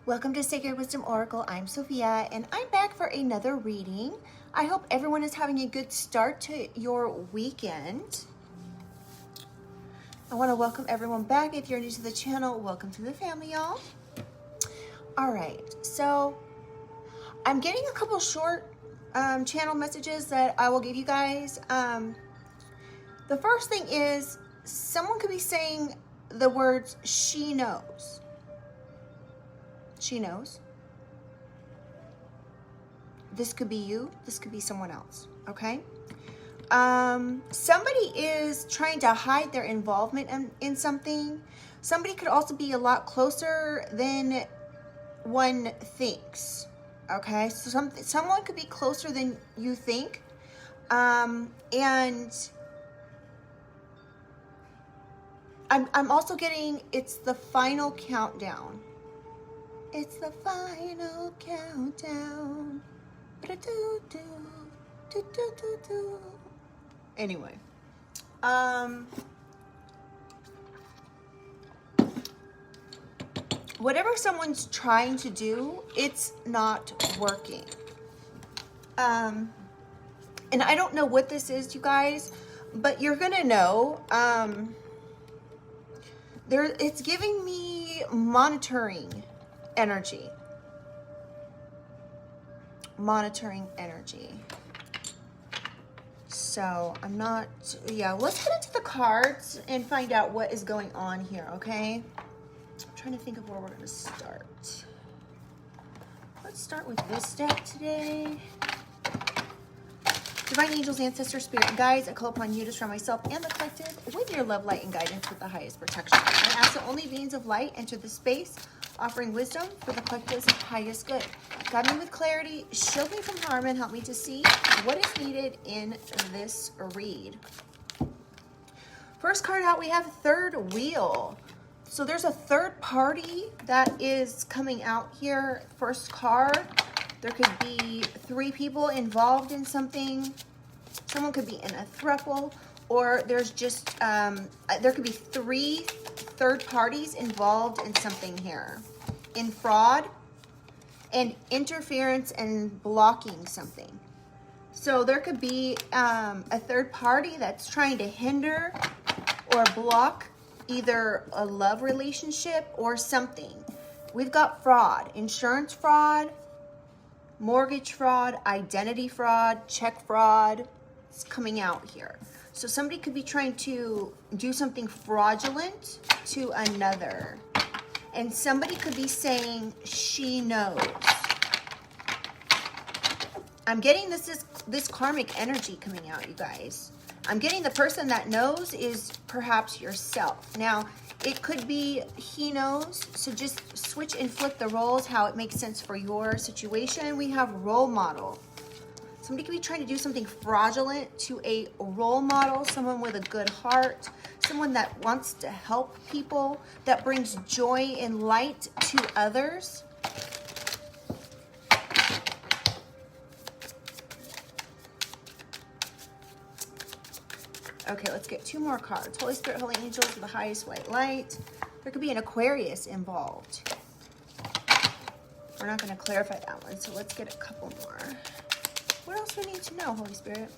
Welcome to Sacred Wisdom Oracle. I'm Sophia and I'm back for another reading. I hope everyone is having a good start to your weekend. I want to welcome everyone back. If you're new to the channel, welcome to the family, y'all. All right, so I'm getting a couple short channel messages that I will give you guys. The first thing is someone could be saying the words she knows. She knows. This could be you. This could be someone else. Okay. Somebody is trying to hide their involvement in something. Somebody could also be a lot closer than one thinks. Okay. So someone could be closer than you think. And I'm also getting it's the final countdown. It's the final countdown. Anyway, whatever someone's trying to do, it's not working. And I don't know what this is, you guys, but you're gonna know. It's giving me monitoring energy. So I'm not, let's get into the cards and find out what is going on here, okay? I'm trying to think of where we're going to start. Let's start with this deck today. Divine angels, ancestors, spirit, and guides, I call upon you to surround myself and the collective with your love, light, and guidance with the highest protection. I ask that only beings of light enter the space, offering wisdom for the collective's highest good. Guide me with clarity, shield me from harm, and help me to see what is needed in this read. First card out, we have third wheel. So there's a third party that is coming out here. First card, there could be 3 people involved in something. Someone could be in a throuple, or there's just, there could be 3 third parties involved in something here. In fraud and interference and blocking something. So there could be a third party that's trying to hinder or block either a love relationship or something. We've got fraud, insurance fraud, mortgage fraud, identity fraud, check fraud. It's coming out here. So somebody could be trying to do something fraudulent to another. And somebody could be saying she knows. I'm getting this karmic energy coming out, you guys. I'm getting the person that knows is perhaps yourself. Now, it could be he knows, so just switch and flip the roles how it makes sense for your situation. We have role model. Somebody could be trying to do something fraudulent to a role model, someone with a good heart, someone that wants to help people, that brings joy and light to others. Okay, let's get 2 more cards. Holy Spirit, Holy Angels with the highest white light. There could be an Aquarius involved. We're not going to clarify that one, so let's get a couple more. What else do we need to know, Holy Spirit?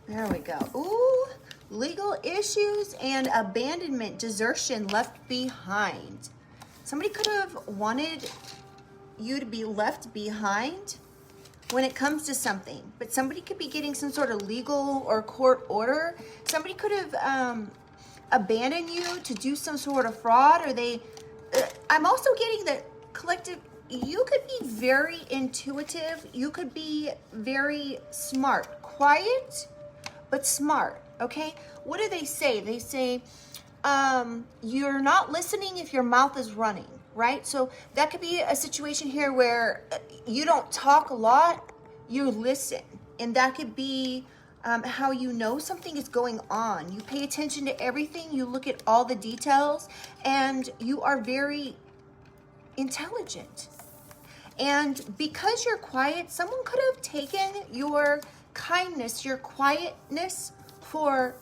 There we go. Ooh, legal issues and abandonment, desertion, left behind. Somebody could have wanted you to be left behind when it comes to something, but somebody could be getting some sort of legal or court order. Somebody could have abandoned you to do some sort of fraud, or I'm also getting that collective, you could be very intuitive. You could be very smart, quiet, but smart, okay? What do they say? They say, you're not listening if your mouth is running, right? So that could be a situation here where you don't talk a lot, you listen. And that could be how you know something is going on. You pay attention to everything, you look at all the details, and you are very intelligent. And because you're quiet, someone could have taken your kindness, your quietness for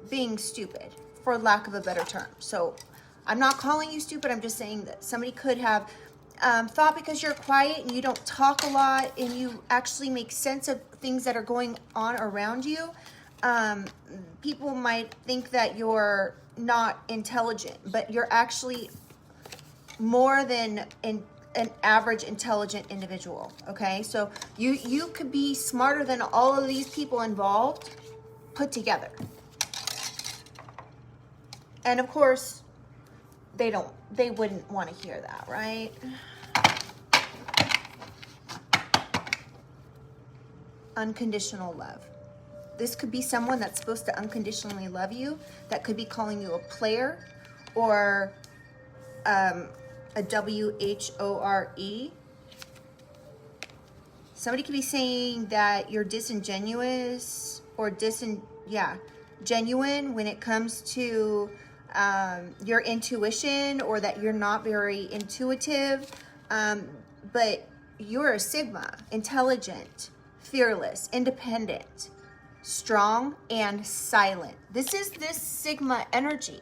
being stupid, for lack of a better term. So I'm not calling you stupid. I'm just saying that somebody could have thought because you're quiet and you don't talk a lot and you actually make sense of things that are going on around you, people might think that you're not intelligent, but you're actually more than an average intelligent individual. Okay, so you could be smarter than all of these people involved put together. And of course, they wouldn't want to hear that, right? Unconditional love. This could be someone that's supposed to unconditionally love you, that could be calling you a player or a WHORE. Somebody could be saying that you're disingenuous or genuine when it comes to your intuition, or that you're not very intuitive, but you're a Sigma, intelligent, fearless, independent, strong, and silent. This is this Sigma energy.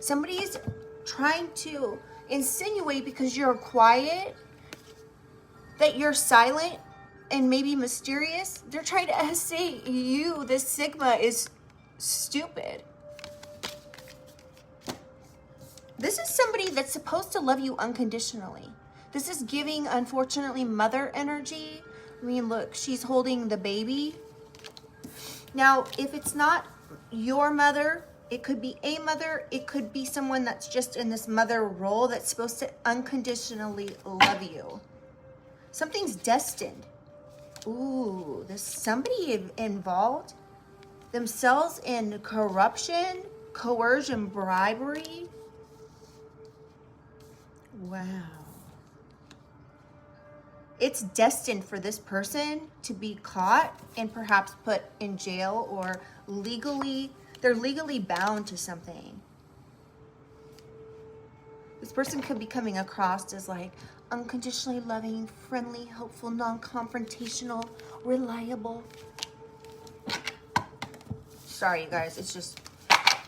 Somebody's trying to insinuate because you're quiet that you're silent and maybe mysterious. They're trying to say you, this Sigma, is stupid. This is somebody that's supposed to love you unconditionally. This is giving, unfortunately, mother energy. I mean, look, she's holding the baby. Now, if it's not your mother, it could be a mother. It could be someone that's just in this mother role that's supposed to unconditionally love you. Something's destined. Ooh, there's somebody involved themselves in corruption, coercion, bribery. Wow. It's destined for this person to be caught and perhaps put in jail, or they're legally bound to something. This person could be coming across as like unconditionally loving, friendly, hopeful, non-confrontational, reliable. Sorry, you guys, it's just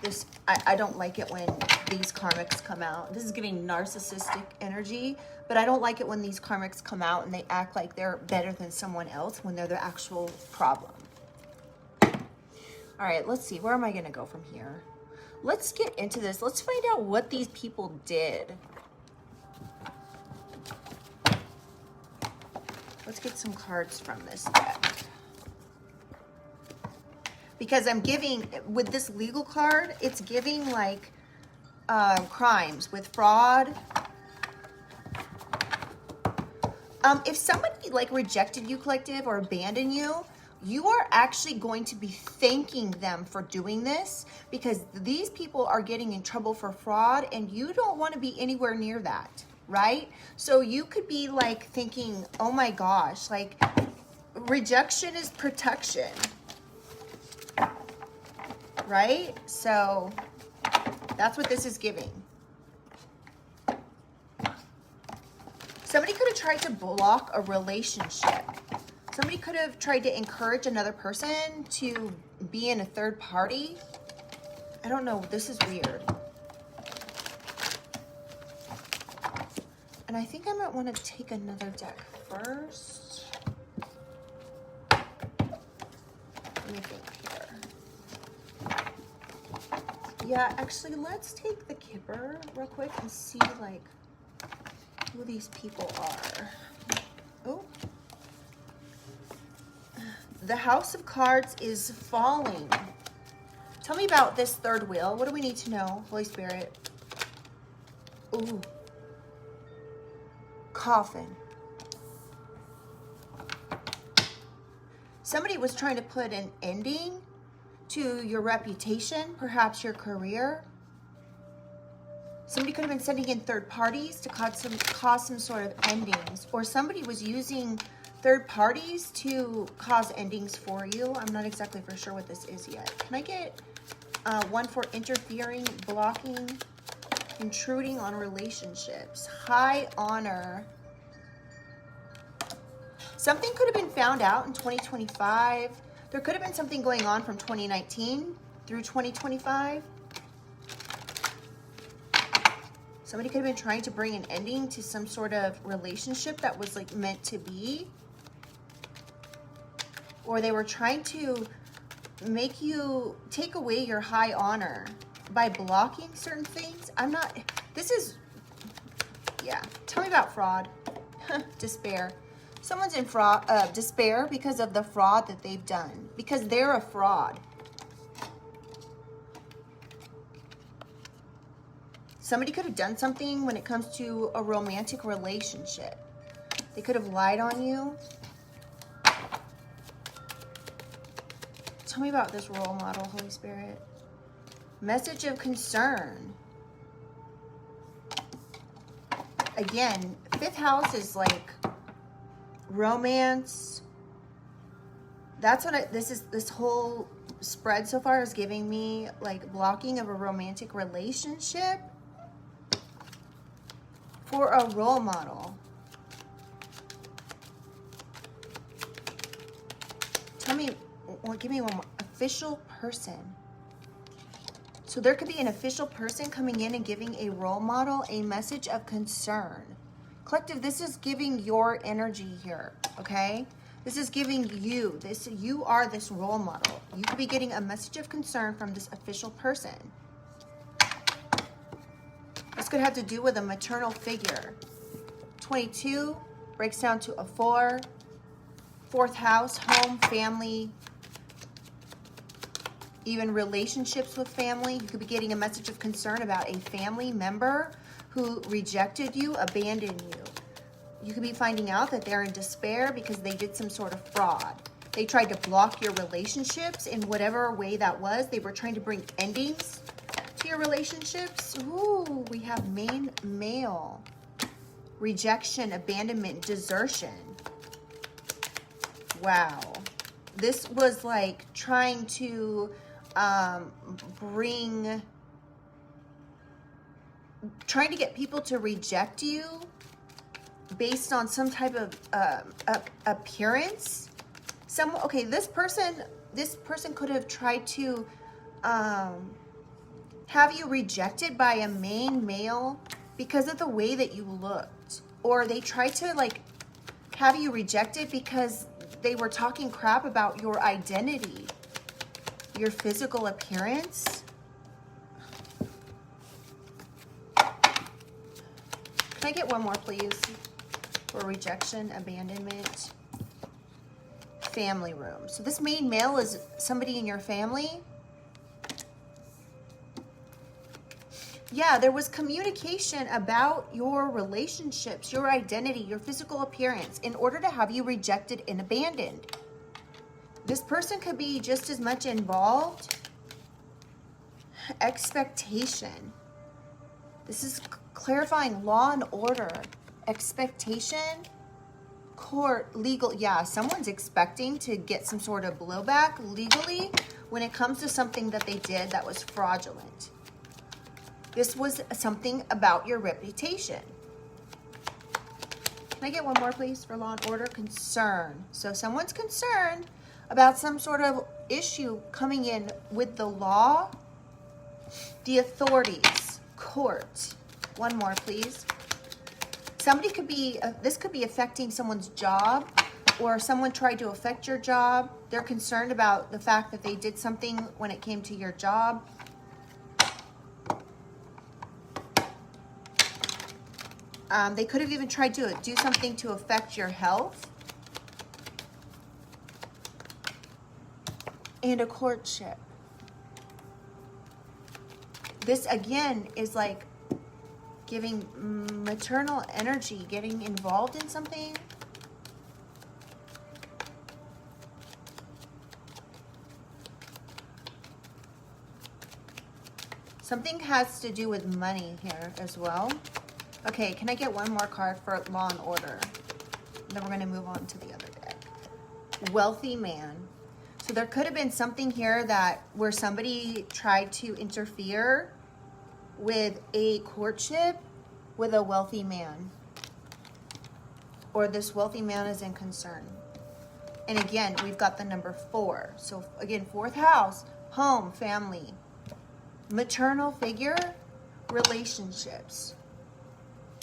this. I don't like it when these karmics come out. This is giving narcissistic energy, but I don't like it when these karmics come out and they act like they're better than someone else when they're the actual problem. All right, let's see. Where am I going to go from here? Let's get into this. Let's find out what these people did. Let's get some cards from this deck. Because I'm giving, with this legal card, it's giving like crimes with fraud. If somebody like rejected you, collective, or abandoned you, you are actually going to be thanking them for doing this, because these people are getting in trouble for fraud and you don't want to be anywhere near that, right? So you could be like thinking, oh my gosh, like rejection is protection, right? So that's what this is giving. Somebody could have tried to block a relationship. Somebody could have tried to encourage another person to be in a third party. I don't know. This is weird. And I think I might want to take another deck first. Let me think here. Yeah, actually, let's take the Kipper real quick and see, like, who these people are. Oh. The House of Cards is falling. Tell me about this third wheel. What do we need to know, Holy Spirit? Ooh. Coffin. Somebody was trying to put an ending to your reputation, perhaps your career. Somebody could have been sending in third parties to cause some sort of endings, or somebody was using third parties to cause endings for you. I'm not exactly for sure what this is yet. Can I get one for interfering, blocking, intruding on relationships? High honor. Something could have been found out in 2025. There could have been something going on from 2019 through 2025. Somebody could have been trying to bring an ending to some sort of relationship that was like meant to be. Or they were trying to make you take away your high honor by blocking certain things. Yeah. Tell me about fraud. Despair. Someone's in despair because of the fraud that they've done. Because they're a fraud. Somebody could have done something when it comes to a romantic relationship. They could have lied on you. Tell me about this role model, Holy Spirit. Message of concern. Again, 5th house is like romance. That's what this whole spread so far is giving me, like blocking of a romantic relationship for a role model. Tell me, well, give me one more. Official person. So there could be an official person coming in and giving a role model a message of concern. Collective, this is giving your energy here, okay? This is giving you, you are this role model. You could be getting a message of concern from this official person. This could have to do with a maternal figure. 22 breaks down to a 4. 4th house, home, family, even relationships with family. You could be getting a message of concern about a family member who rejected you, abandoned you. You could be finding out that they're in despair because they did some sort of fraud. They tried to block your relationships in whatever way that was. They were trying to bring endings to your relationships. Ooh, we have main male. Rejection, abandonment, desertion. Wow. This was like trying to trying to get people to reject you based on some type of appearance. Okay, this person could have tried to have you rejected by a main male because of the way that you looked, or they tried to like have you rejected because they were talking crap about your identity, your physical appearance. Can I get one more, please? For rejection, abandonment, family room. So this main male is somebody in your family. Yeah, there was communication about your relationships, your identity, your physical appearance in order to have you rejected and abandoned. This person could be just as much involved. Expectation. This is clarifying law and order. Expectation. Court, legal. Yeah, someone's expecting to get some sort of blowback legally when it comes to something that they did that was fraudulent. This was something about your reputation. Can I get one more, please, for law and order? Concern. So someone's concerned about some sort of issue coming in with the law, the authorities, court. One more, please. Somebody could be, this could be affecting someone's job, or someone tried to affect your job. They're concerned about the fact that they did something when it came to your job. They could have even tried to do something to affect your health. And a courtship. This, again, is like giving maternal energy, getting involved in something. Something has to do with money here as well. Okay, can I get one more card for law and order? Then we're going to move on to the other deck. Wealthy man. So there could have been something here that where somebody tried to interfere with a courtship with a wealthy man. or this wealthy man is in concern. And again, we've got the number 4. So again, 4th house, home, family, maternal figure, relationships,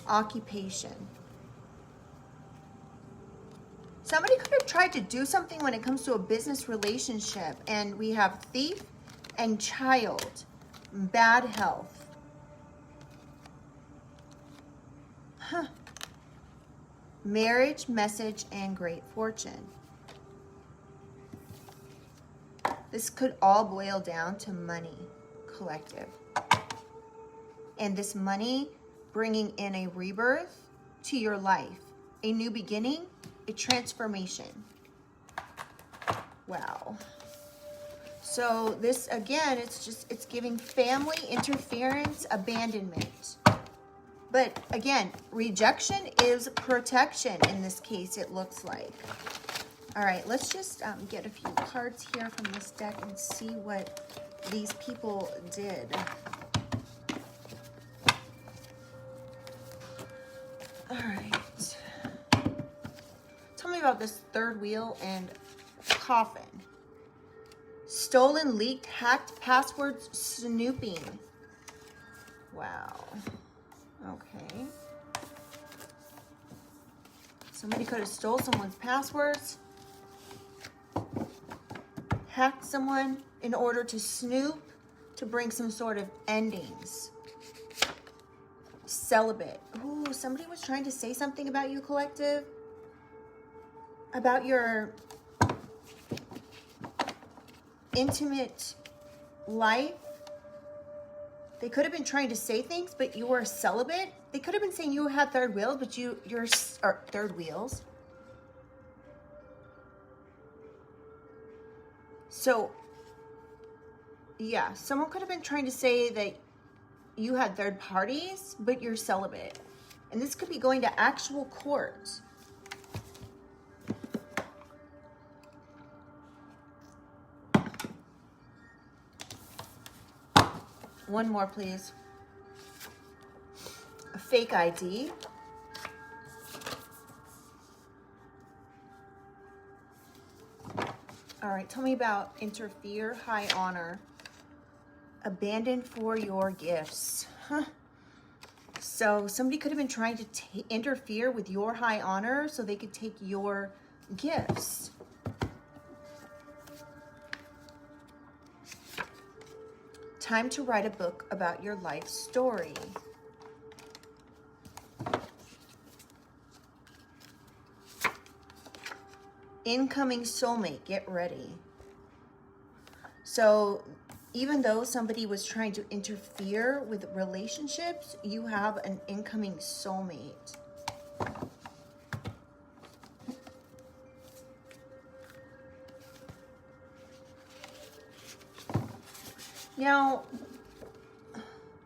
occupation. Somebody could have tried to do something when it comes to a business relationship. And we have thief and child, bad health. Marriage, message, and great fortune. This could all boil down to money, collective. And this money bringing in a rebirth to your life, a new beginning, a transformation. Wow. So this, again, it's giving family interference, abandonment. But again, rejection is protection in this case, it looks like. All right, let's just get a few cards here from this deck and see what these people did. All right. Tell me about this 3rd wheel and coffin. Stolen, leaked, hacked, passwords, snooping. Wow. Okay. Somebody could have stole someone's passwords, hacked someone in order to snoop, to bring some sort of endings. Celibate. Ooh, somebody was trying to say something about you, collective. About your intimate life. They could have been trying to say things, but you were celibate. They could have been saying you had 3rd wheels, but you're 3rd wheels. So, yeah, someone could have been trying to say that you had 3rd parties, but you're celibate. And this could be going to actual court. One more, please. A fake ID. All right, tell me about interfere, high honor, abandon for your gifts. So somebody could have been trying to interfere with your high honor so they could take your gifts. Time to write a book about your life story. Incoming soulmate, get ready. So even though somebody was trying to interfere with relationships, you have an incoming soulmate. Now,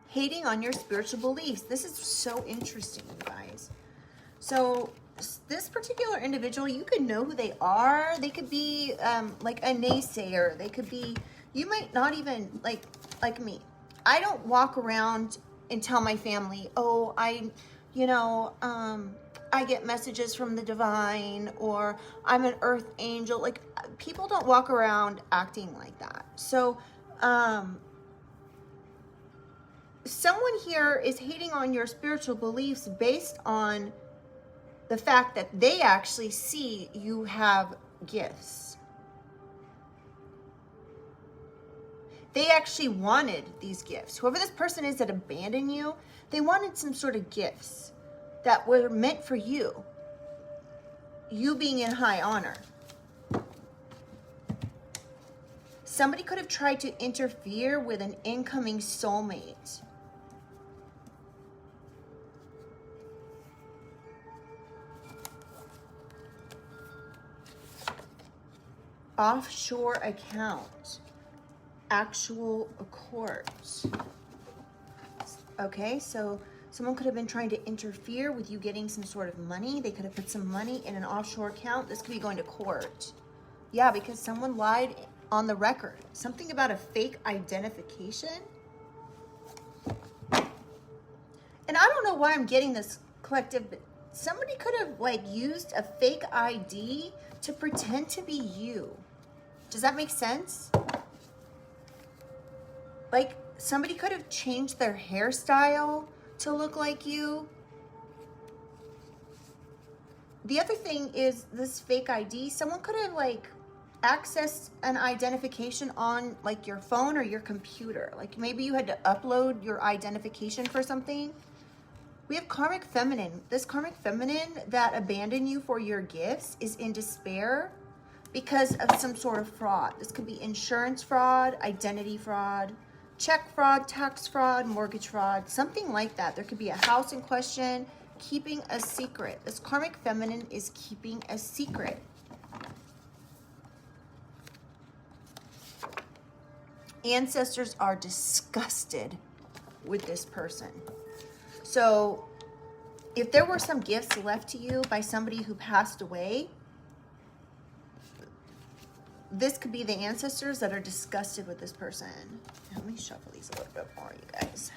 hating on your spiritual beliefs. This is so interesting, you guys. So this particular individual, you could know who they are. They could be like a naysayer. They could be, you might not even, like me. I don't walk around and tell my family, oh, I get messages from the divine, or I'm an earth angel. Like, people don't walk around acting like that. So, someone here is hating on your spiritual beliefs based on the fact that they actually see you have gifts. They actually wanted these gifts. Whoever this person is that abandoned you, they wanted some sort of gifts that were meant for you. You being in high honor. Somebody could have tried to interfere with an incoming soulmate. Offshore account. Actual court. Okay, so someone could have been trying to interfere with you getting some sort of money. They could have put some money in an offshore account. This could be going to court. Yeah, because someone lied on the record. Something about a fake identification. And I don't know why I'm getting this, collective, but somebody could have like used a fake ID to pretend to be you. Does that make sense? Like somebody could have changed their hairstyle to look like you. The other thing is this fake ID, someone could have like accessed an identification on like your phone or your computer. Like maybe you had to upload your identification for something. We have karmic feminine. This karmic feminine that abandoned you for your gifts is in despair because of some sort of fraud. This could be insurance fraud, identity fraud, check fraud, tax fraud, mortgage fraud, something like that. There could be a house in question, keeping a secret. This karmic feminine is keeping a secret. Ancestors are disgusted with this person. So if there were some gifts left to you by somebody who passed away, this could be the ancestors that are disgusted with this person. Let me shuffle these a little bit more, you guys.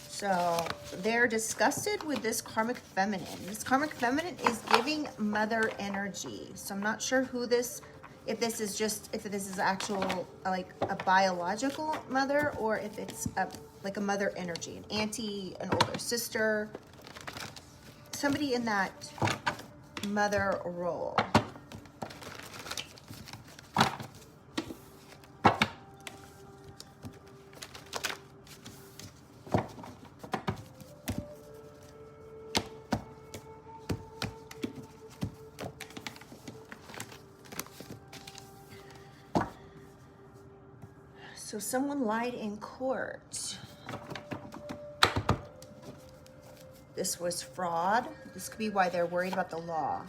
So they're disgusted with this karmic feminine. This karmic feminine is giving mother energy. So I'm not sure who this, if this is actual like a biological mother, or if it's like a mother energy, an auntie, an older sister, somebody in that mother role. So someone lied in court. This was fraud. This could be why they're worried about the law.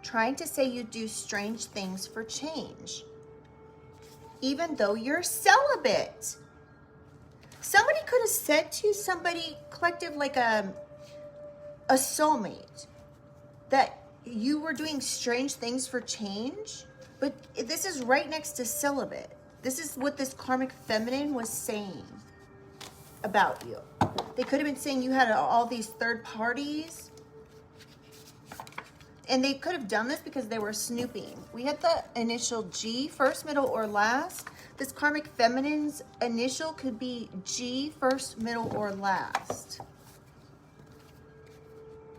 Trying to say you do strange things for change, even though you're celibate. Somebody could have said to somebody, collective, like a soulmate, that you were doing strange things for change, but this is right next to celibate. This is what this karmic feminine was saying about you. They could have been saying you had all these third parties. And they could have done this because they were snooping. We had the initial G, first, middle, or last. This karmic feminine's initial could be G, first, middle, or last.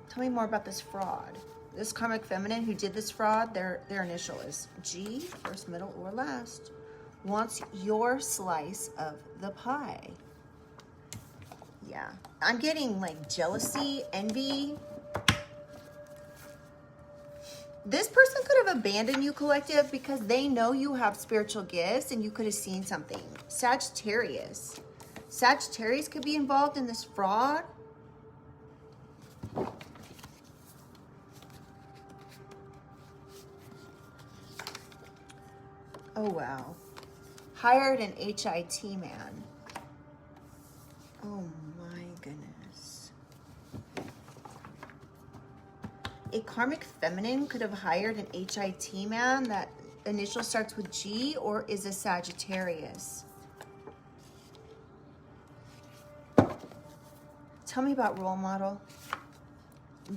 Tell me more about this fraud. This karmic feminine who did this fraud, their initial is G, first, middle, or last. Wants your slice of the pie. Yeah, I'm getting like jealousy, envy. This person could have abandoned you, collective, because they know you have spiritual gifts and you could have seen something. Sagittarius. Sagittarius could be involved in this fraud. Oh, wow. Hired an HIT man. Oh my goodness. A karmic feminine could have hired an HIT man that initial starts with G, or is a Sagittarius. Tell me about role model.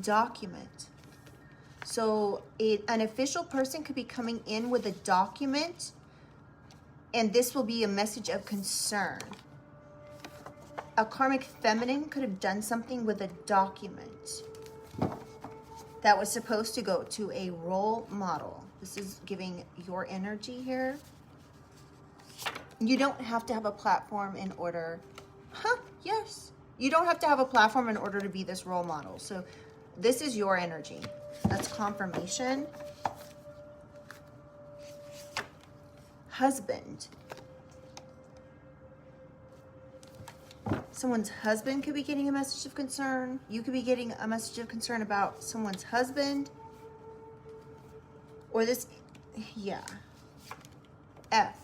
Document. So an official person could be coming in with a document, and this will be a message of concern. A karmic feminine could have done something with a document that was supposed to go to a role model. This is giving your energy here. You don't have to have a platform in order. Yes. You don't have to have a platform in order to be this role model. So this is your energy. That's confirmation. Husband. Someone's husband could be getting a message of concern. You could be getting a message of concern about someone's husband. Or this, yeah. F.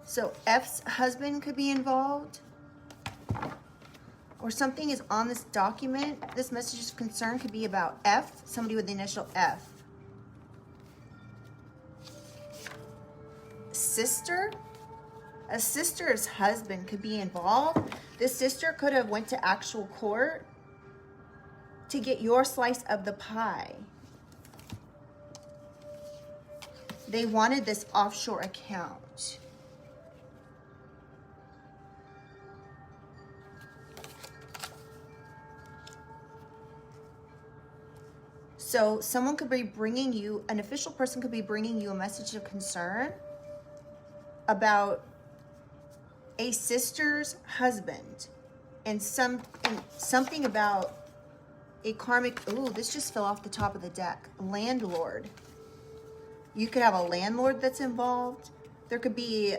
So F's husband could be involved. Or something is on this document. This message of concern could be about F, somebody with the initial F. Sister. A sister's husband could be involved. This sister could have went to actual court to get your slice of the pie. They wanted this offshore account. So someone could be bringing you, an official person could be bringing you a message of concern about a sister's husband and something about a karmic, ooh, this just fell off the top of the deck, landlord. You could have a landlord that's involved. There could be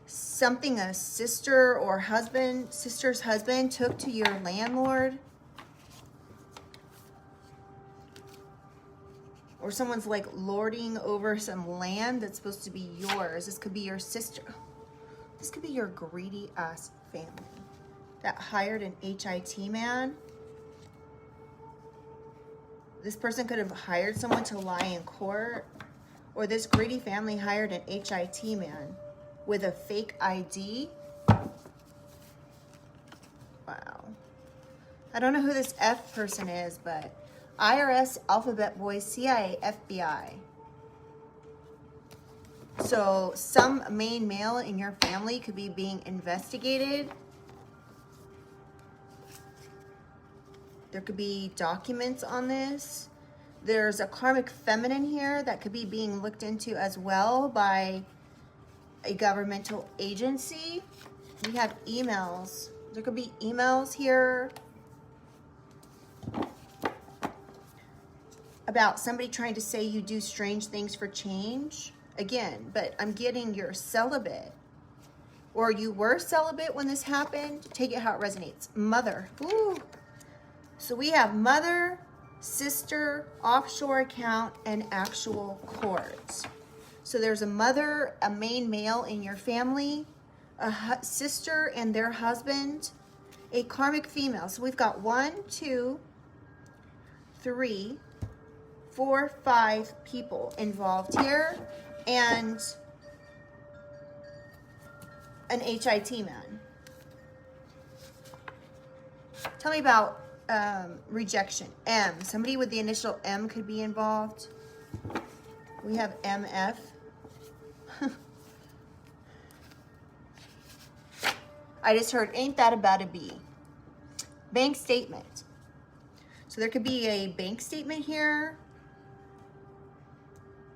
something a sister or husband, sister's husband took to your landlord. Or someone's like lording over some land that's supposed to be yours. This could be your sister. This could be your greedy ass family that hired an HIT man. This person could have hired someone to lie in court. Or this greedy family hired an HIT man with a fake ID. Wow. I don't know who this F person is, but IRS, Alphabet Boys, CIA, FBI. So some main male in your family could be being investigated. There could be documents on this. There's a karmic feminine here that could be being looked into as well by a governmental agency. We have emails. There could be emails here about somebody trying to say you do strange things for change. Again, but I'm getting you're celibate. Or you were celibate when this happened. Take it how it resonates. Mother. Ooh. So we have mother, sister, offshore account, and actual court. So there's a mother, a main male in your family, a sister and their husband, a karmic female. So we've got 1, 2, 3, 4, 5 people involved here, and an HIT man. Tell me about rejection. M. Somebody with the initial M could be involved. We have MF. I just heard, ain't that about a B? Bank statement. So there could be a bank statement here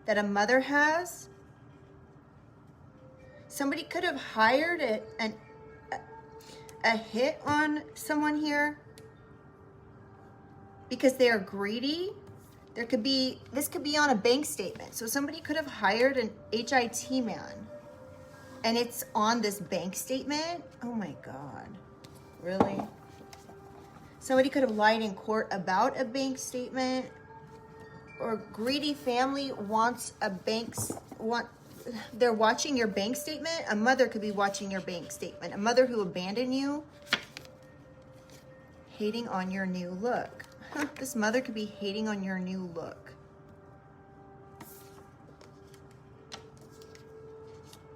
that a mother has. Somebody could have hired a hit on someone here because they are greedy. There could be, this could be on a bank statement. So somebody could have hired an HIT man and it's on this bank statement. Oh my God, really? Somebody could have lied in court about a bank statement. Or greedy family wants a they're watching your bank statement. A mother could be watching your bank statement. A mother who abandoned you, hating on your new look. This mother could be hating on your new look.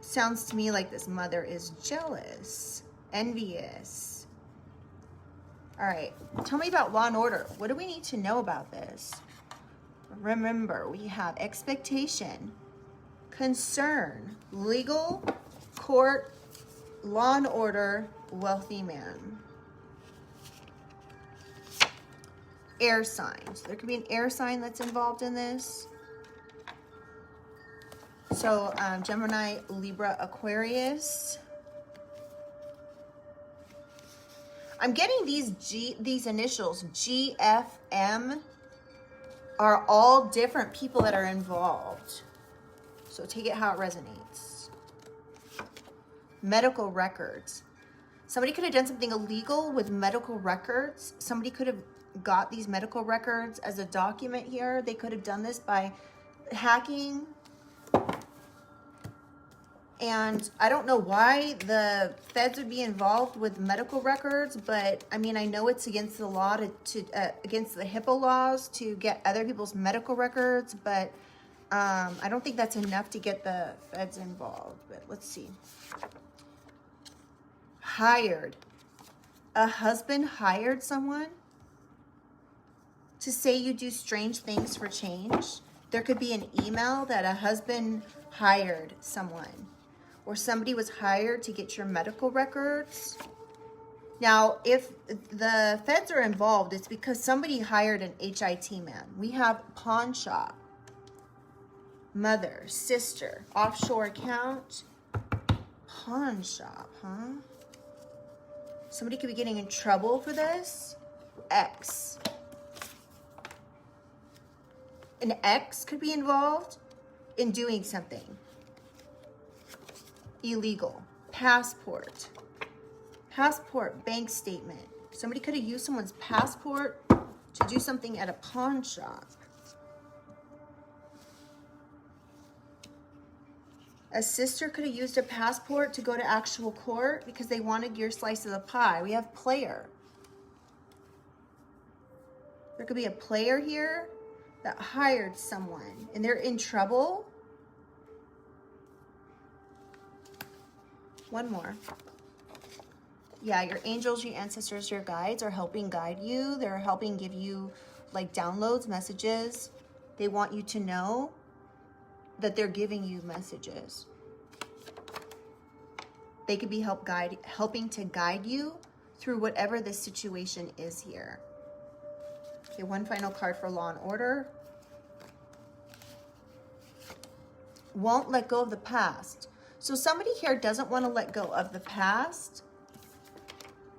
Sounds to me like this mother is jealous, envious. All right, tell me about law and order. What do we need to know about this? Remember, we have expectation, concern, legal, court, law and order, wealthy man. Air signs. There could be an air sign that's involved in this. So Gemini, Libra, Aquarius. I'm getting these initials, GFM, are all different people that are involved. So take it how it resonates. Medical records. Somebody could have done something illegal with medical records. Somebody could have got these medical records as a document here. They could have done this by hacking. And I don't know why the feds would be involved with medical records, but I mean, I know it's against the law against the HIPAA laws to get other people's medical records, but I don't think that's enough to get the feds involved. But let's see. hired. A husband hired someone to say you do strange things for change. There could be an email that a husband hired someone, or somebody was hired to get your medical records. Now, if the feds are involved, it's because somebody hired an HIT man. We have pawn shop, mother, sister, offshore account, pawn shop, huh? Somebody could be getting in trouble for this. Ex. An ex could be involved in doing something illegal. Passport, bank statement. Somebody could have used someone's passport to do something at a pawn shop. A sister could have used a passport to go to actual court because they wanted your slice of the pie. We have player. There could be a player here that hired someone and they're in trouble. One more. Yeah, your angels, your ancestors, your guides are helping guide you. They're helping give you like downloads, messages. They want you to know that they're giving you messages. They could be helping to guide you through whatever this situation is here. Okay, one final card for law and order. Won't let go of the past. So somebody here doesn't want to let go of the past.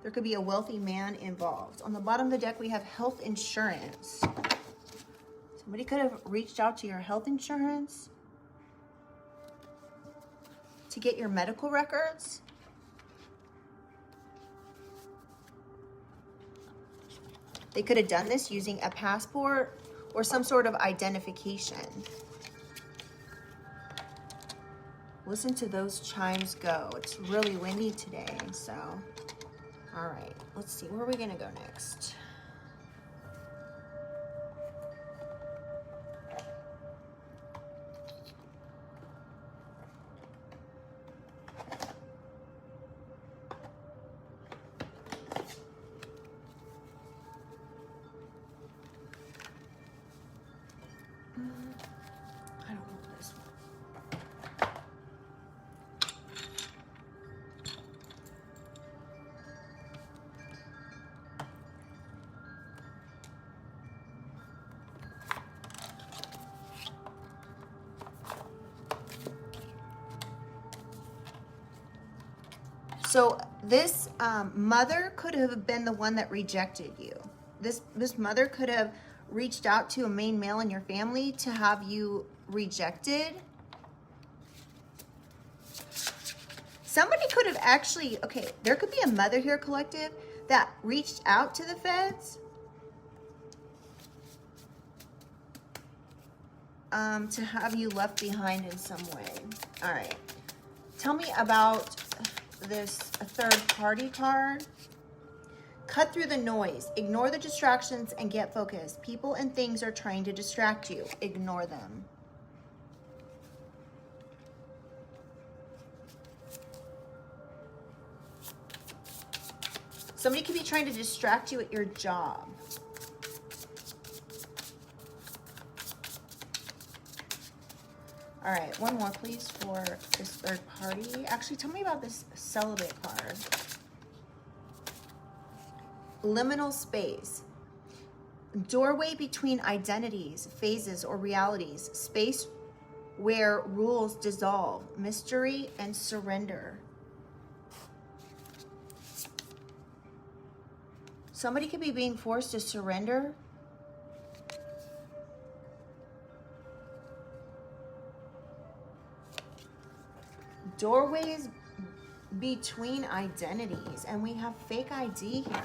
There could be a wealthy man involved. On the bottom of the deck, we have health insurance. Somebody could have reached out to your health insurance to get your medical records. They could have done this using a passport or some sort of identification. Listen to those chimes go. It's really windy today, so. All right, let's see, where are we gonna go next? I don't know this one. So this mother could have been the one that rejected you. This mother could have reached out to a main male in your family to have you rejected. Somebody could have actually, okay, there could be a mother here, collective, that reached out to the feds to have you left behind in some way. All right. Tell me about this third party card. Cut through the noise. Ignore the distractions and get focused. People and things are trying to distract you. Ignore them. Somebody could be trying to distract you at your job. All right, one more, please, for this third party. Actually, tell me about this celibate card. Liminal space. Doorway between identities, phases, or realities. Space where rules dissolve. Mystery and surrender. Somebody could be being forced to surrender. Doorways between identities, and we have fake ID here.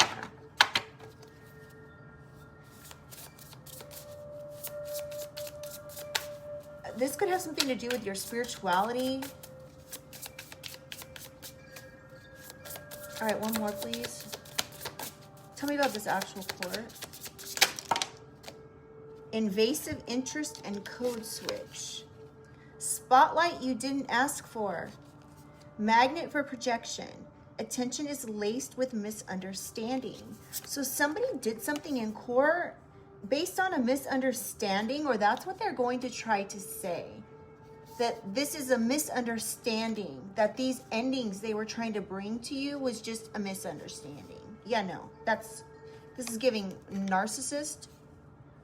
This could have something to do with your spirituality. All right, one more, please. Tell me about this actual court. Invasive interest and code switch. Spotlight you didn't ask for. Magnet for projection. attention is laced with misunderstanding. So somebody did something in court based on a misunderstanding, or that's what they're going to try to say. That this is a misunderstanding, that these endings they were trying to bring to you was just a misunderstanding. Yeah, no, this is giving narcissist,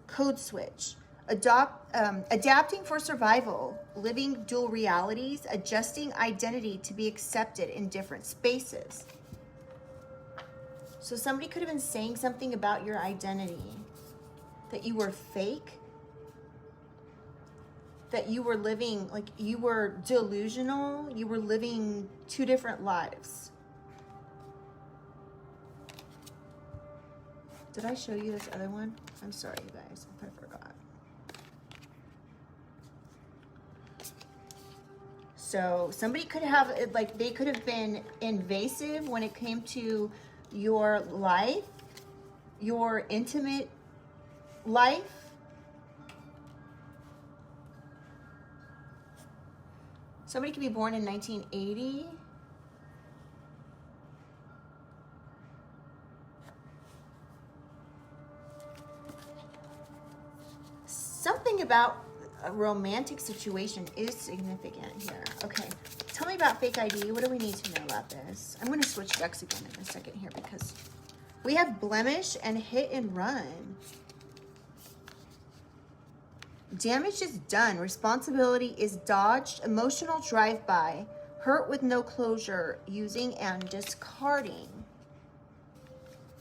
code switch, adapting for survival, living dual realities, adjusting identity to be accepted in different spaces. So somebody could have been saying something about your identity, that you were fake, that you were living, like you were delusional, you were living two different lives. Did I show you this other one? I'm sorry, you guys, if I forgot. So somebody could have, like, they could have been invasive when it came to your life, your intimate life. Somebody could be born in 1980. Something about a romantic situation is significant here. Okay, tell me about fake ID. What do we need to know about this? I'm going to switch decks again in a second here because we have blemish and hit and run. Damage is done. Responsibility is dodged. Emotional drive-by. Hurt with no closure. Using and discarding.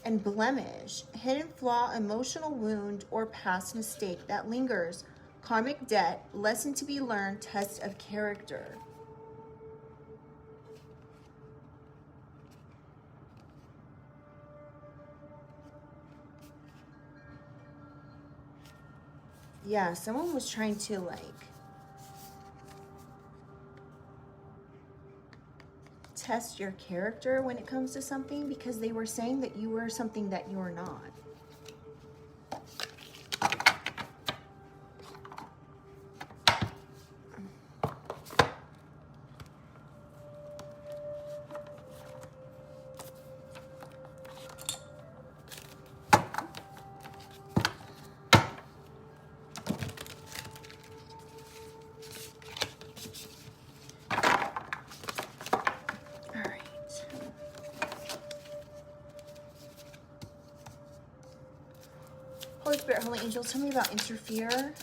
And blemish. Hidden flaw, emotional wound, or past mistake that lingers. Karmic debt. Lesson to be learned. Test of character. Yeah, someone was trying to, like, test your character when it comes to something because they were saying that you were something that you're not. Holy Spirit, Holy Angels, tell me about interfere.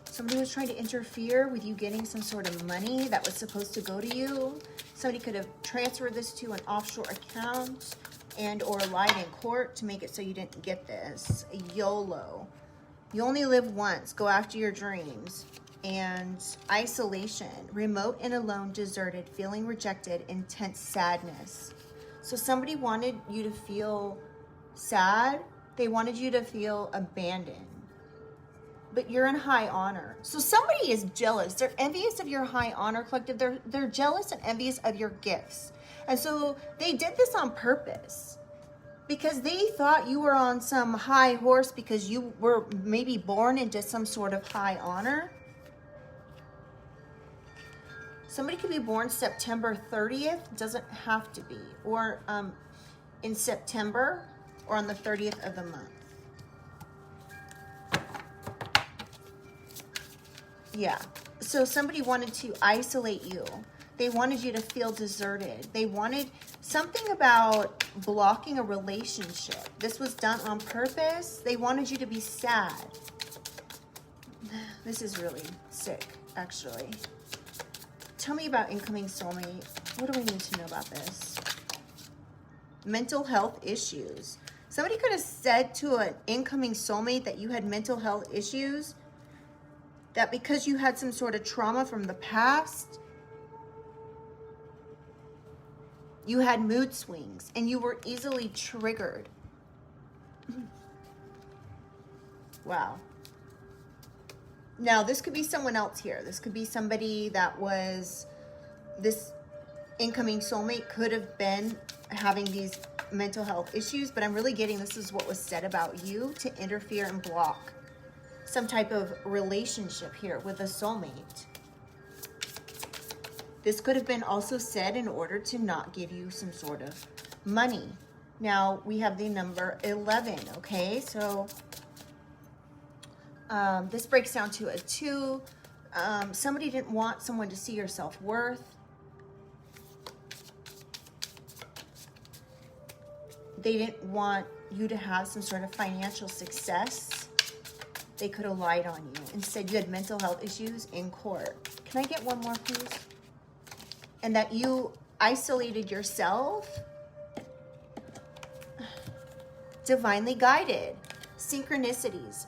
Somebody was trying to interfere with you getting some sort of money that was supposed to go to you. Somebody could have transferred this to an offshore account and or lied in court to make it so you didn't get this. YOLO. You only live once. Go after your dreams. And isolation. Remote and alone, deserted, feeling rejected, intense sadness. So somebody wanted you to feel sad. They wanted you to feel abandoned. But you're in high honor. So somebody is jealous. They're envious of your high honor collective. They're jealous and envious of your gifts. And so they did this on purpose. Because they thought you were on some high horse because you were maybe born into some sort of high honor. Somebody could be born September 30th. Doesn't have to be. Or in September. Or on the 30th of the month. Yeah. So somebody wanted to isolate you. They wanted you to feel deserted. They wanted something about blocking a relationship. This was done on purpose. They wanted you to be sad. This is really sick, actually. Tell me about incoming soulmate. What do we need to know about this? Mental health issues. Somebody could have said to an incoming soulmate that you had mental health issues, that because you had some sort of trauma from the past, you had mood swings and you were easily triggered. Wow. Now, this could be someone else here. This could be somebody that was, this incoming soulmate could have been having these mental health issues, but I'm really getting this is what was said about you to interfere and block some type of relationship here with a soulmate. This could have been also said in order to not give you some sort of money. Now we have the number 11, okay? So this breaks down to a 2. Somebody didn't want someone to see your self-worth. They didn't want you to have some sort of financial success. They could have lied on you. Instead, you had mental health issues in court. Can I get one more, please? And that you isolated yourself. Divinely guided. Synchronicities.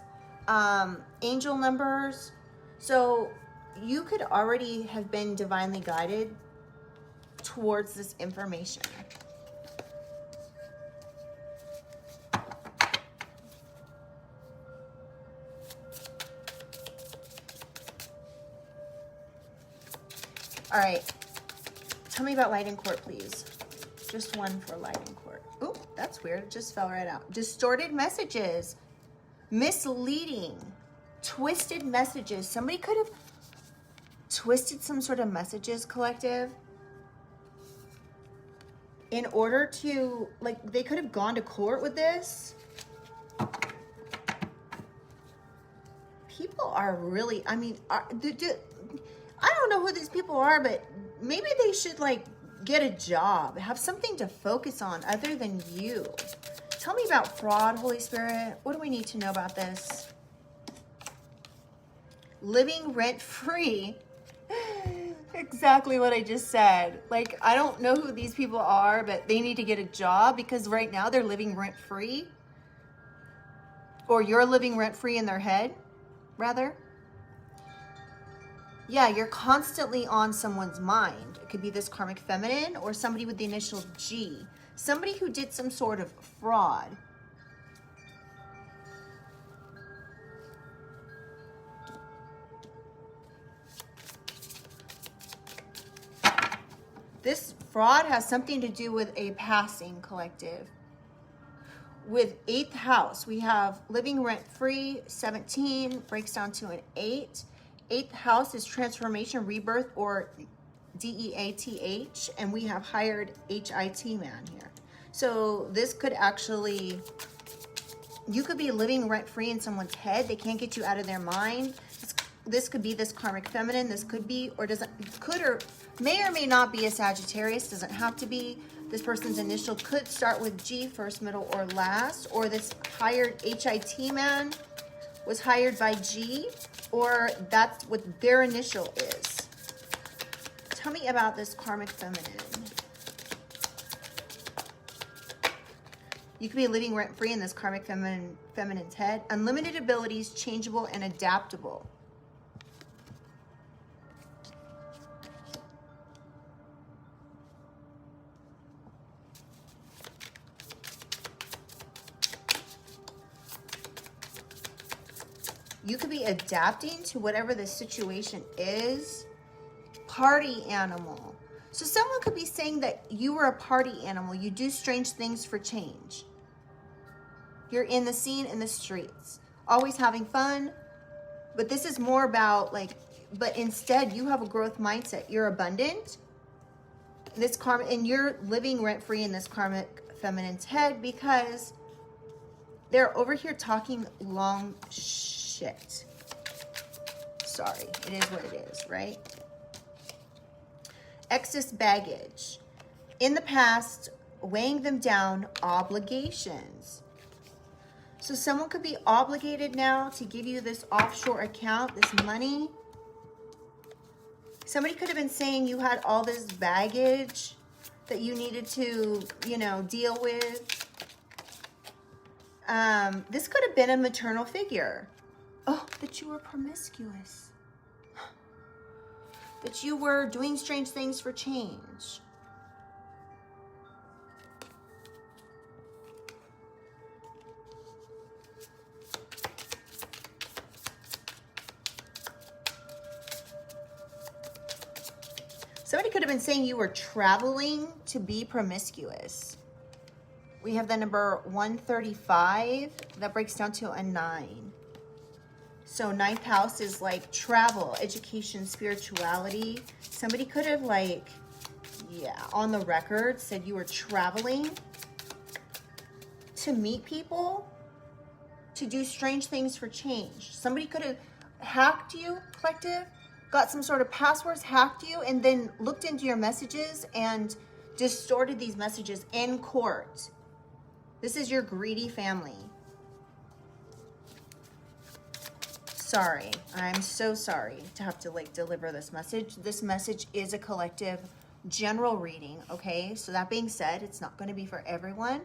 Angel numbers. So you could already have been divinely guided towards this information. All right, tell me about light in court, please. Just one for light in court. Oh, that's weird, it just fell right out. Distorted messages, misleading, twisted messages. Somebody could have twisted some sort of messages, collective, in order to, like, they could have gone to court with this. People are really, I mean, I don't know who these people are, but maybe they should, like, get a job, have something to focus on other than you. Tell me about fraud, Holy Spirit. What do we need to know about this? Living rent-free. Exactly what I just said. Like, I don't know who these people are, but they need to get a job because right now they're living rent-free. Or you're living rent-free in their head, rather. Yeah, you're constantly on someone's mind. It could be this karmic feminine or somebody with the initial G. Somebody who did some sort of fraud. This fraud has something to do with a passing, collective. With 8th house, we have living rent-free, 17, breaks down to an 8. 8th house is transformation, rebirth, or DEATH, and we have hired HIT man here. So this could actually, you could be living rent-free in someone's head. They can't get you out of their mind. This could be this karmic feminine. This could be, or doesn't, could or may not be a Sagittarius. Doesn't have to be. This person's initial could start with G, first, middle, or last. Or this hired HIT man was hired by G, or that's what their initial is. Tell me about this karmic feminine. You could be living rent-free in this karmic feminine's head. Unlimited abilities, changeable and adaptable. You could be adapting to whatever the situation is. Party animal. So someone could be saying that you were a party animal. You do strange things for change. You're in the scene, in the streets, always having fun. But this is more about, like, but instead you have a growth mindset. You're abundant. This karma, and you're living rent-free in this karmic feminine's head because they're over here talking long shit. Sorry, it is what it is, right? Excess baggage. In the past, weighing them down, obligations. So someone could be obligated now to give you this offshore account, this money. Somebody could have been saying you had all this baggage that you needed to, you know, deal with. This could have been a maternal figure. Oh, that you were promiscuous. That you were doing strange things for change. Somebody could have been saying you were traveling to be promiscuous. We have the number 135. That breaks down to a 9. So ninth house is like travel, education, spirituality. Somebody could have like, yeah, on the record said you were traveling to meet people, to do strange things for change. Somebody could have hacked you, collective, got some sort of passwords, hacked you, and then looked into your messages and distorted these messages in court. This is your greedy family. Sorry, I'm so sorry to have to like deliver this message. This message is a collective general reading, okay? So that being said, it's not going to be for everyone.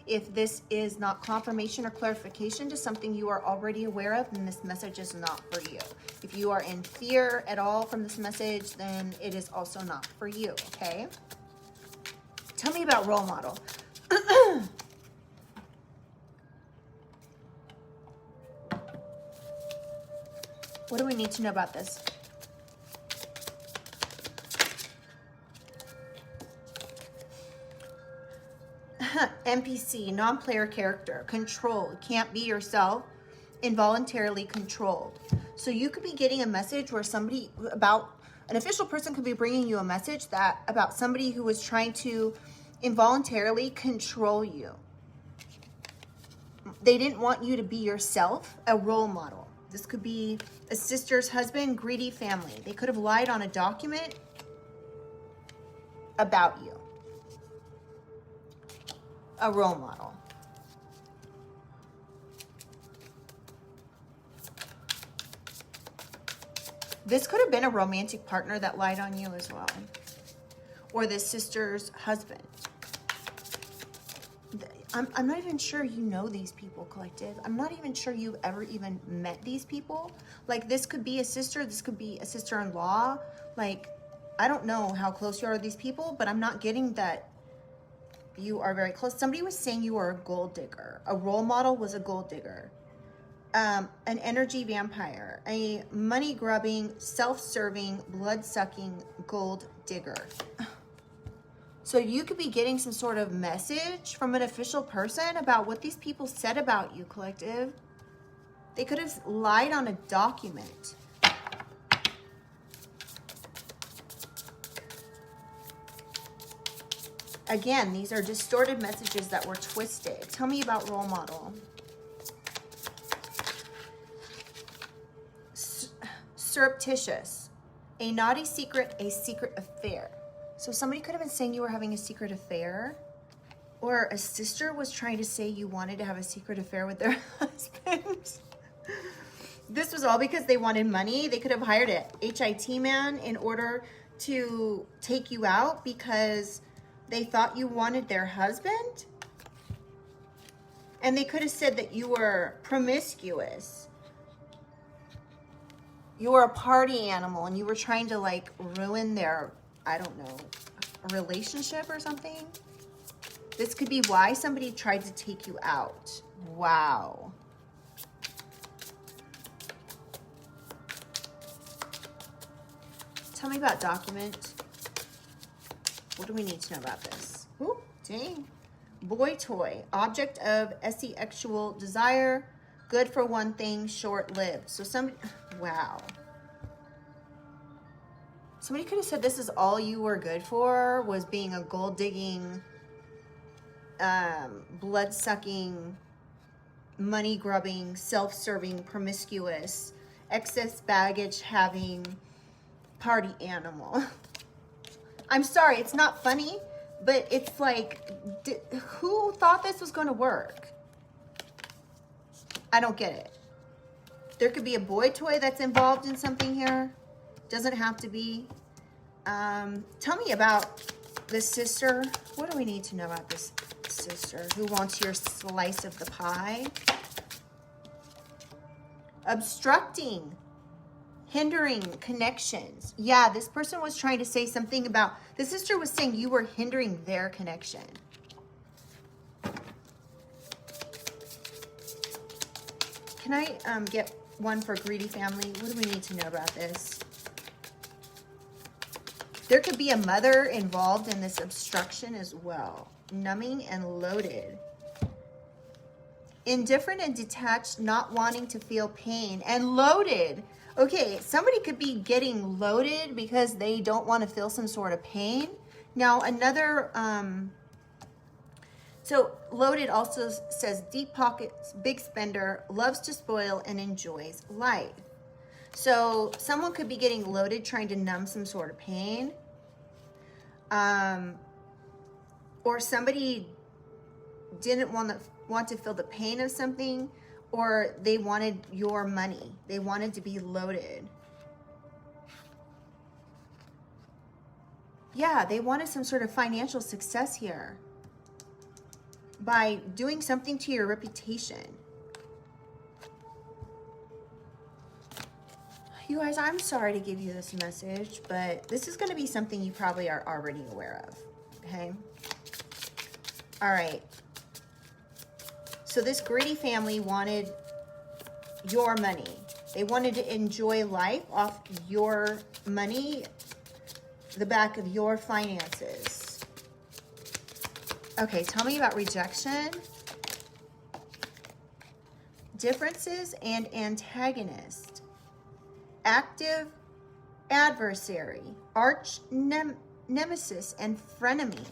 If this is not confirmation or clarification to something you are already aware of, then this message is not for you. If you are in fear at all from this message, then it is also not for you, okay? Tell me about role model. What do we need to know about this? NPC, non-player character, controlled, can't be yourself, involuntarily controlled. So you could be getting a message where somebody about, an official person could be bringing you a message that about somebody who was trying to involuntarily control you. They didn't want you to be yourself, a role model. This could be a sister's husband, greedy family. They could have lied on a document about you. A role model. This could have been a romantic partner that lied on you as well. Or the sister's husband. I'm not even sure you know these people, collective. I'm not even sure you've ever even met these people. Like, this could be a sister. This could be a sister-in-law. Like, I don't know how close you are to these people, but I'm not getting that you are very close. Somebody was saying you were a gold digger. A role model was a gold digger. An energy vampire. A money-grubbing, self-serving, blood-sucking gold digger. So you could be getting some sort of message from an official person about what these people said about you, collective. They could have lied on a document. Again, these are distorted messages that were twisted. Tell me about role model. Surreptitious. A naughty secret, a secret affair. So somebody could have been saying you were having a secret affair, or a sister was trying to say you wanted to have a secret affair with their husband. This was all because they wanted money. They could have hired a HIT man in order to take you out because they thought you wanted their husband. And they could have said that you were promiscuous. You were a party animal and you were trying to like ruin their, I don't know, a relationship or something. This could be why somebody tried to take you out. Wow. Tell me about document. What do we need to know about this? Ooh, dang. Boy toy, object of sexual desire, good for one thing, short-lived. So somebody, wow. Somebody could have said this is all you were good for, was being a gold-digging, blood-sucking, money-grubbing, self-serving, promiscuous, excess baggage-having party animal. I'm sorry, it's not funny, but it's like, who thought this was going to work? I don't get it. There could be a boy toy that's involved in something here. Doesn't have to be. Tell me about this sister. What do we need to know about this sister? Who wants your slice of the pie? Obstructing. Hindering connections. Yeah, this person was trying to say something about, the sister was saying you were hindering their connection. Can I get one for greedy family? What do we need to know about this? There could be a mother involved in this obstruction as well. Numbing and loaded. Indifferent and detached, not wanting to feel pain. And loaded. Okay, somebody could be getting loaded because they don't want to feel some sort of pain. Now, another, so loaded also says deep pockets, big spender, loves to spoil, and enjoys life. So someone could be getting loaded trying to numb some sort of pain. Or somebody didn't want to feel the pain of something, or they wanted your money. They wanted to be loaded. Yeah, they wanted some sort of financial success here by doing something to your reputation. You guys, I'm sorry to give you this message, but this is going to be something you probably are already aware of, okay? All right. So this greedy family wanted your money. They wanted to enjoy life off your money, the back of your finances. Okay, tell me about rejection, differences and antagonist, active adversary, arch nemesis, and frenemy.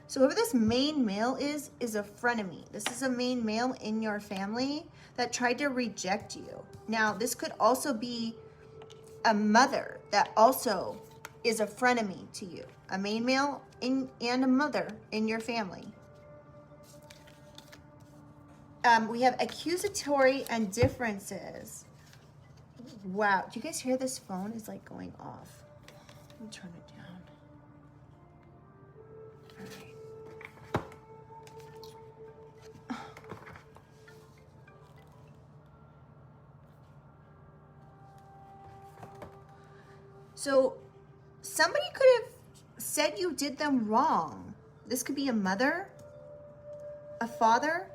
So whoever this main male is a frenemy. This is a main male in your family that tried to reject you. Now, this could also be a mother that also is a frenemy to you. A main male and a mother in your family. We have accusatory and differences. Wow, do you guys hear this phone is like going off? Let me turn it down. All right. So somebody could have said you did them wrong. This could be a mother, a father.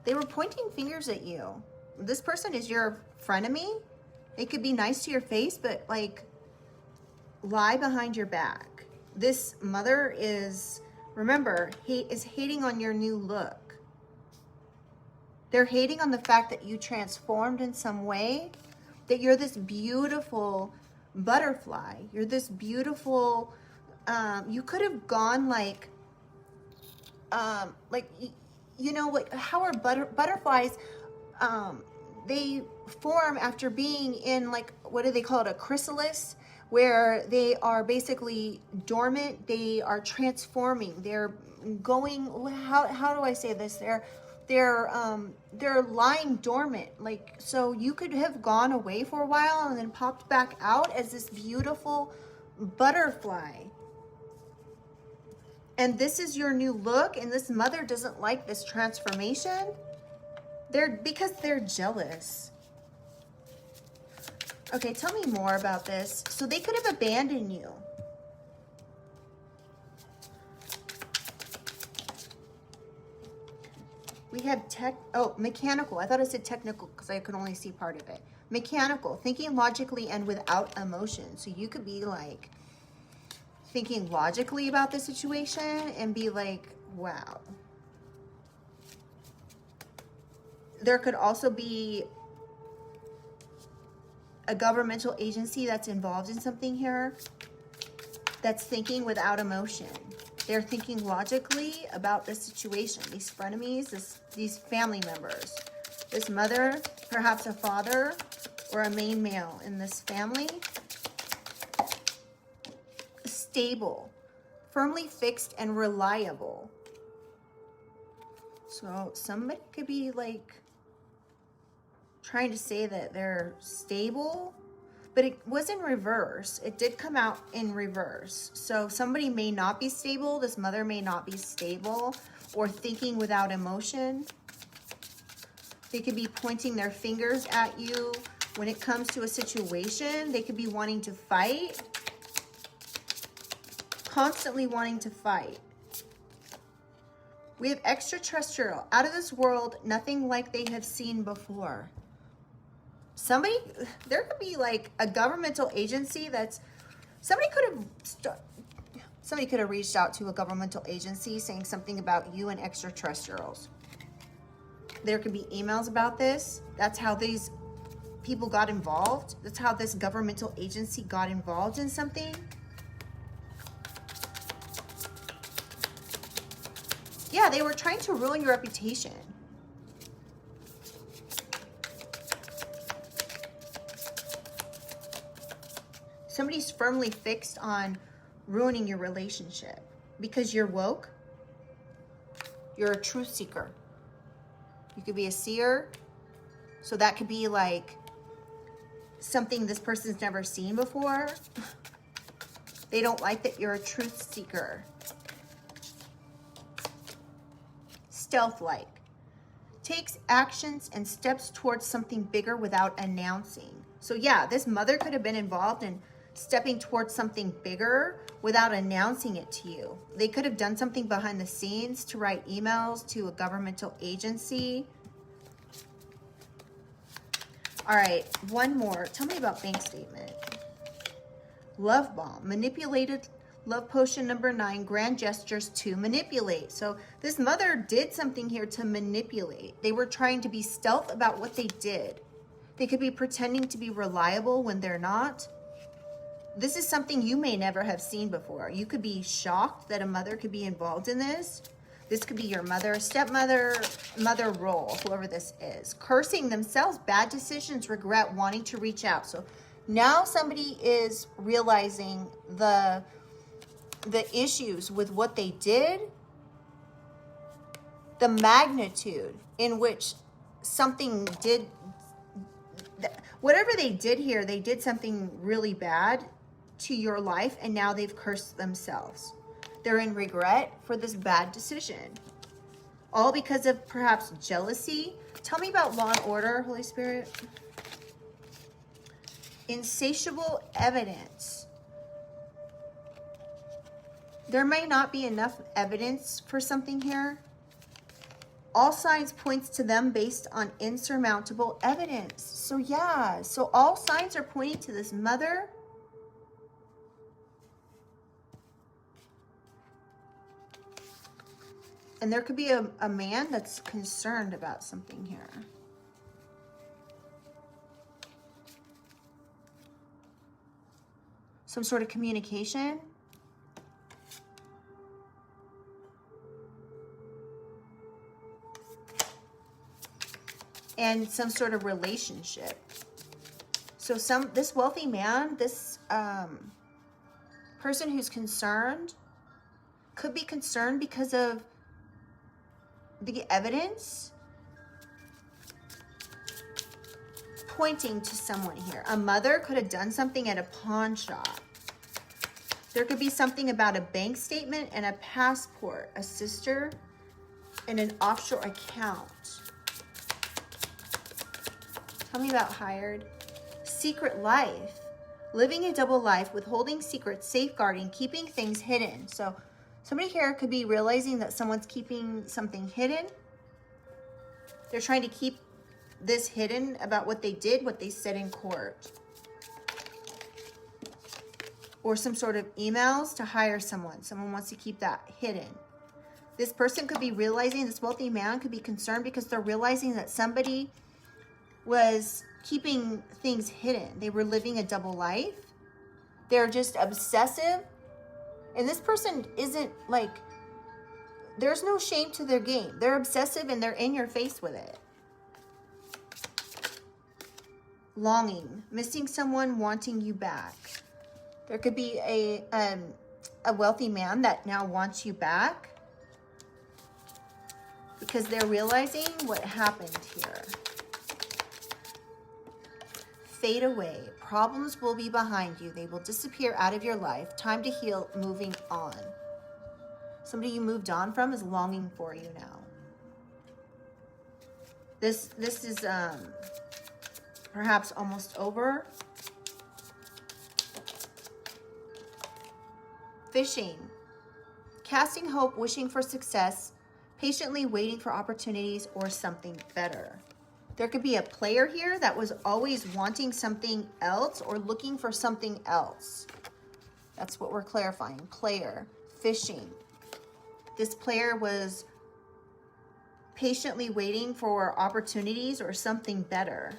They were pointing fingers at you. This person is your frenemy. They could be nice to your face, but like lie behind your back. This mother is, remember, is hating on your new look. They're hating on the fact that you transformed in some way, that you're this beautiful butterfly. You're this beautiful, you could have gone like you know what? How are butterflies? They form after being in like, what do they call it? A chrysalis, where they are basically dormant. They are transforming. They're going. How do I say this? They're lying dormant. Like, so you could have gone away for a while and then popped back out as this beautiful butterfly. And this is your new look, and this mother doesn't like this transformation. Because they're jealous. Okay, tell me more about this. So they could have abandoned you. We have mechanical. I thought it said technical because I could only see part of it. Mechanical, thinking logically and without emotion. So you could be like thinking logically about the situation and be like, wow. There could also be a governmental agency that's involved in something here that's thinking without emotion. They're thinking logically about the situation. These frenemies, these family members. This mother, perhaps a father or a main male in this family. Stable, firmly fixed and reliable. So somebody could be like trying to say that they're stable, but it was in reverse. It did come out in reverse. So somebody may not be stable. This mother may not be stable or thinking without emotion. They could be pointing their fingers at you when it comes to a situation. They could be wanting to fight. Constantly wanting to fight. We have extraterrestrial, out of this world, nothing like they have seen before. Somebody, there could be like a governmental agency somebody could have Somebody could have reached out to a governmental agency saying something about you and extraterrestrials. There could be emails about this. That's how these people got involved. That's how this governmental agency got involved in something. Yeah, they were trying to ruin your reputation. Somebody's firmly fixed on ruining your relationship because you're woke. You're a truth seeker. You could be a seer. So that could be like something this person's never seen before. They don't like that you're a truth seeker. Stealth-like. Takes actions and steps towards something bigger without announcing. So yeah, this mother could have been involved in stepping towards something bigger without announcing it to you. They could have done something behind the scenes to write emails to a governmental agency. All right, one more. Tell me about bank statement. Love bomb. Manipulated love potion number 9. Grand gestures to manipulate. So this mother did something here to manipulate. They were trying to be stealth about what they did. They could be pretending to be reliable when they're not. This is something you may never have seen before. You could be shocked that a mother could be involved in this. This could be your mother, stepmother, mother role, whoever this is. Cursing themselves, bad decisions, regret, wanting to reach out. So now somebody is realizing the issues with what they did, the magnitude in which something did, whatever they did here, they did something really bad to your life, and now they've cursed themselves. They're in regret for this bad decision. All because of perhaps jealousy. Tell me about law and order, Holy Spirit. Insatiable evidence. There may not be enough evidence for something here. All signs points to them based on insurmountable evidence. So yeah, so all signs are pointing to this mother. And there could be a man that's concerned about something here. Some sort of communication. And some sort of relationship. So this wealthy man, this person who's concerned, could be concerned because of the evidence pointing to someone here. A mother could have done something at a pawn shop. There could be something about a bank statement and a passport, a sister, and an offshore account. Tell me about hired. Secret life. Living a double life, withholding secrets, safeguarding, keeping things hidden. So somebody here could be realizing that someone's keeping something hidden. They're trying to keep this hidden about what they did, what they said in court. Or some sort of emails to hire someone. Someone wants to keep that hidden. This person could be realizing, this wealthy man could be concerned because they're realizing that somebody was keeping things hidden. They were living a double life. They're just obsessive. And this person isn't like, there's no shame to their game. They're obsessive and they're in your face with it. Longing, missing someone, wanting you back. There could be a wealthy man that now wants you back because they're realizing what happened here. Fade away. Problems will be behind you. They will disappear out of your life. Time to heal, moving on. Somebody you moved on from is longing for you now. This is perhaps almost over. Fishing. Casting hope, wishing for success, patiently waiting for opportunities or something better. There could be a player here that was always wanting something else or looking for something else. That's what we're clarifying. Player, fishing. This player was patiently waiting for opportunities or something better.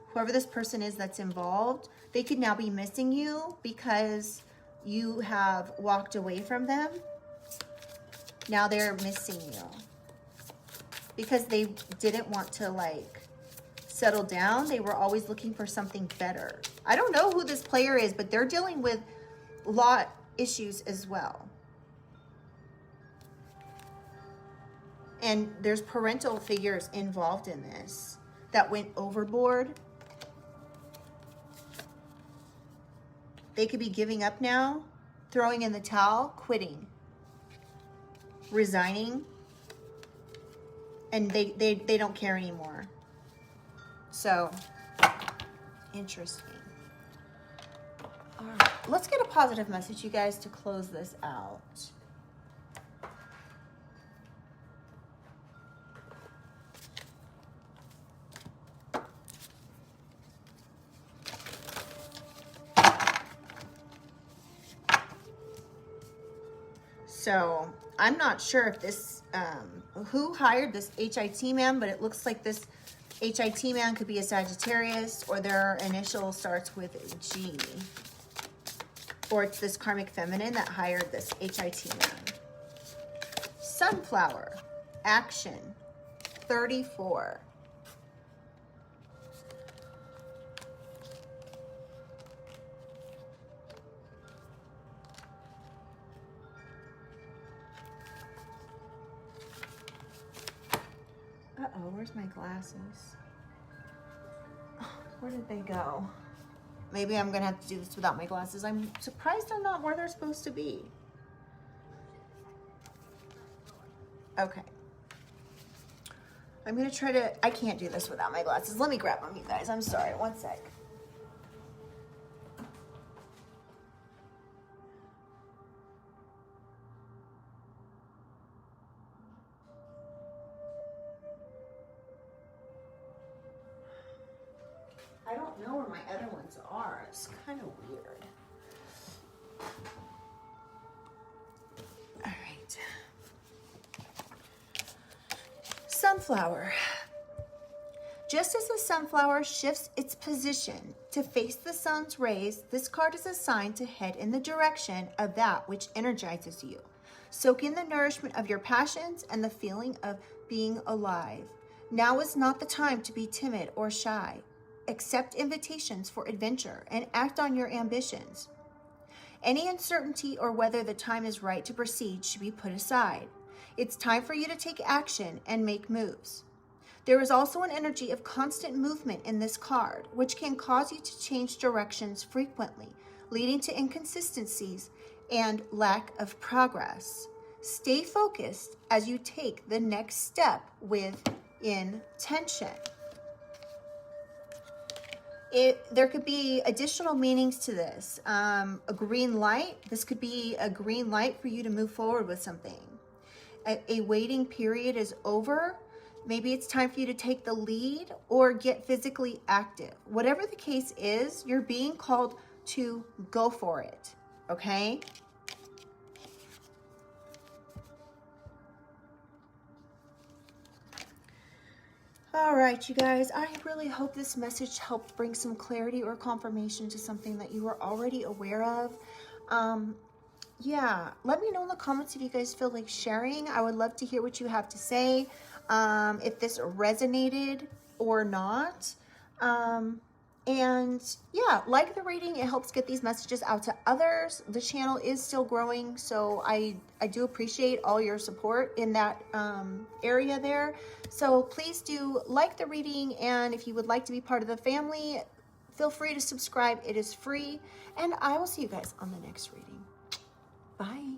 Whoever this person is that's involved, they could now be missing you because you have walked away from them. Now they're missing you because they didn't want to like settle down. They were always looking for something better. I don't know who this player is, but they're dealing with law issues as well. And there's parental figures involved in this that went overboard. They could be giving up now, throwing in the towel, quitting, resigning, and they don't care anymore. So, interesting. All right, let's get a positive message, you guys, to close this out. So I'm not sure if this, who hired this HIT man, but it looks like this HIT man could be a Sagittarius, or their initial starts with G. Or it's this karmic feminine that hired this HIT man. Sunflower, action, 34. Uh-oh, where's my glasses? Oh, where did they go? Maybe I'm gonna have to do this without my glasses. I'm surprised they're not where they're supposed to be. Okay. I'm gonna try to, I can't do this without my glasses. Let me grab them, you guys. I'm sorry, one sec. I don't know where my other ones are. It's kind of weird. All right. Sunflower. Just as the sunflower shifts its position to face the sun's rays, this card is assigned to head in the direction of that which energizes you. Soak in the nourishment of your passions and the feeling of being alive. Now is not the time to be timid or shy. Accept invitations for adventure and act on your ambitions. Any uncertainty or whether the time is right to proceed should be put aside. It's time for you to take action and make moves. There is also an energy of constant movement in this card, which can cause you to change directions frequently, leading to inconsistencies and lack of progress. Stay focused as you take the next step with intention. There could be additional meanings to this. A green light. This could be a green light for you to move forward with something. A waiting period is over. Maybe it's time for you to take the lead or get physically active. Whatever the case is, you're being called to go for it, okay? All right, you guys, I really hope this message helped bring some clarity or confirmation to something that you were already aware of. Yeah, let me know in the comments if you guys feel like sharing. I would love to hear what you have to say, if this resonated or not. And yeah, like the reading. It helps get these messages out to others. The channel is still growing, so I do appreciate all your support in that area there. So please do like the reading, and if you would like to be part of the family, feel free to subscribe. It is free, and I will see you guys on the next reading. Bye.